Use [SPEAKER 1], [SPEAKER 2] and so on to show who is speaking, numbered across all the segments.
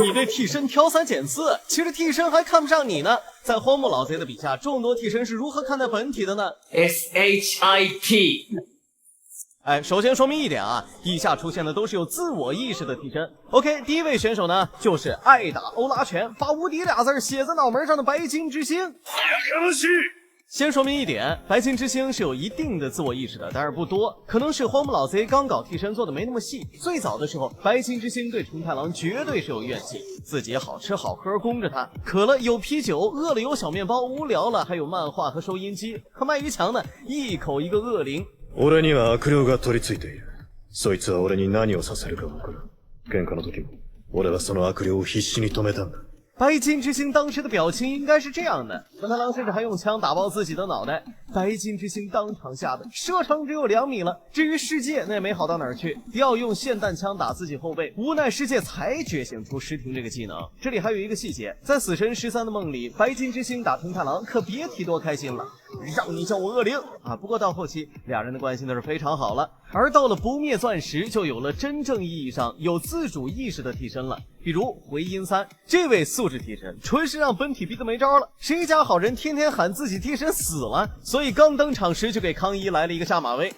[SPEAKER 1] 你对替身挑三拣四，其实替身还看不上你呢。在荒木老贼的笔下，众多替身是如何看待本体的呢
[SPEAKER 2] ？SHIT。
[SPEAKER 1] 首先说明一点啊，以下出现的都是有自我意识的替身。OK， 第一位选手呢，就是爱打欧拉拳，把无敌俩字写在脑门上的白金之星。先说明一点，白金之星是有一定的自我意识的，但是不多，可能是荒木老贼刚搞替身做的没那么细。最早的时候，白金之星对承太郎绝对是有怨气，自己好吃好喝供着他，渴了有啤酒，饿了有小面包，无聊了还有漫画和收音机，可麦于强呢，一口一个恶灵。
[SPEAKER 3] 俺には悪霊が取り付いている。そいつは俺に何をさせるか分からん。喧嘩の時も、俺はその悪霊を必死に止めたんだ。
[SPEAKER 1] 白金之星当时的表情应该是这样的，承太郎甚至还用枪打爆自己的脑袋，白金之星当场吓得射程只有2米了。至于世界，那也没好到哪儿去，要用霰弹枪打自己后背，无奈世界才觉醒出尸停这个技能。这里还有一个细节，在死神13的梦里，白金之星打承太郎可别提多开心了，让你叫我恶灵啊！不过到后期俩人的关系那是非常好了，而到了不灭钻石，就有了真正意义上有自主意识的替身了。比如回音3这位素质替身，纯是让本体逼得没招了。谁家好人天天喊自己替身死了，所以刚登场时就给康一来了一个下马威。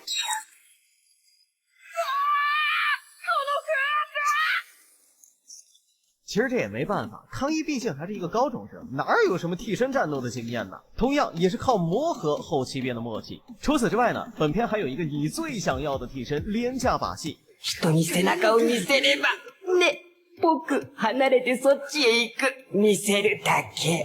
[SPEAKER 1] 其实这也没办法，康一毕竟还是一个高中生，哪有什么替身战斗的经验呢？同样也是靠磨合后期变得默契。除此之外呢，本片还有一个你最想要的替身廉价把戏。
[SPEAKER 2] 人に背中を見せればね、僕離れてそっちへ行く、見せるだけ。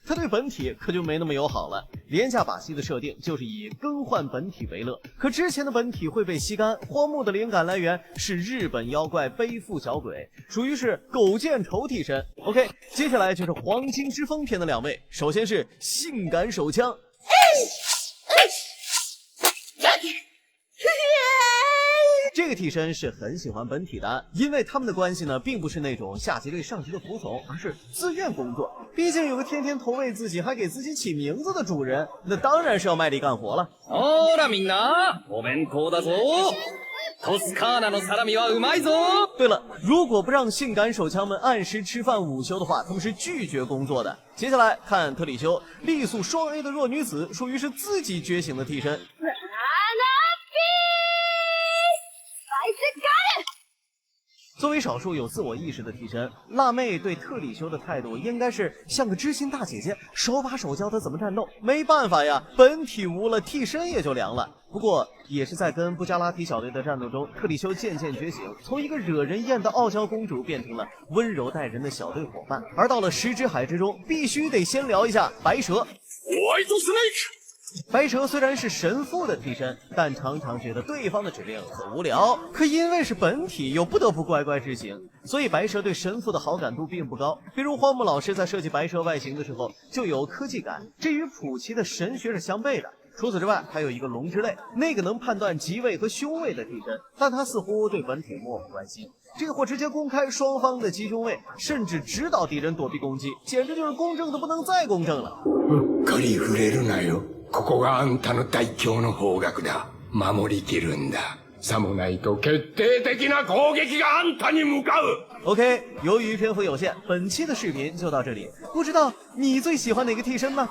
[SPEAKER 1] 他对本体可就没那么友好了。廉价把戏的设定就是以更换本体为乐，可之前的本体会被吸干。荒木的灵感来源是日本妖怪背负小鬼，属于是狗见愁替身。OK， 接下来就是黄金之风篇的2位，首先是性感手枪。这个替身是很喜欢本体的，因为他们的关系呢，并不是那种下级对上级的服从，而是自愿工作。毕竟有个天天投喂自己还给自己起名字的主人，那当然是要卖力干活了。
[SPEAKER 4] ほらみんな、お弁当だぞ。トスカーナのサラミはうまいぞ。
[SPEAKER 1] 对了，如果不让性感手枪们按时吃饭午休的话，他们是拒绝工作的。接下来看特里修，力速双 A 的弱女子，属于是自己觉醒的替身。作为少数有自我意识的替身，辣妹对特里修的态度应该是像个知心大姐姐，手把手教她怎么战斗。没办法呀，本体无了，替身也就凉了。不过也是在跟布加拉提小队的战斗中，特里修渐渐觉醒，从一个惹人厌的傲娇公主变成了温柔待人的小队伙伴。而到了石之海之中，必须得先聊一下白蛇。白蛇虽然是神父的替身，但常常觉得对方的指令很无聊，可因为是本体又不得不乖乖执行，所以白蛇对神父的好感度并不高。比如荒木老师在设计白蛇外形的时候就有科技感，这与普奇的神学是相悖的。除此之外，还有一个龙之泪，那个能判断吉位和凶位的替身，但他似乎对本体漠不关心。这货直接公开双方的吉凶位，甚至指导敌人躲避攻击，简直就是公正的不能再公正了。
[SPEAKER 5] うっかり触れるなよ。ここがあんたの大凶の方角だ。守りきるんだ。さもないと決定的な攻撃があんたに向かう。
[SPEAKER 1] OK， 由于篇幅有限，本期的视频就到这里。不知道你最喜欢哪个替身呢？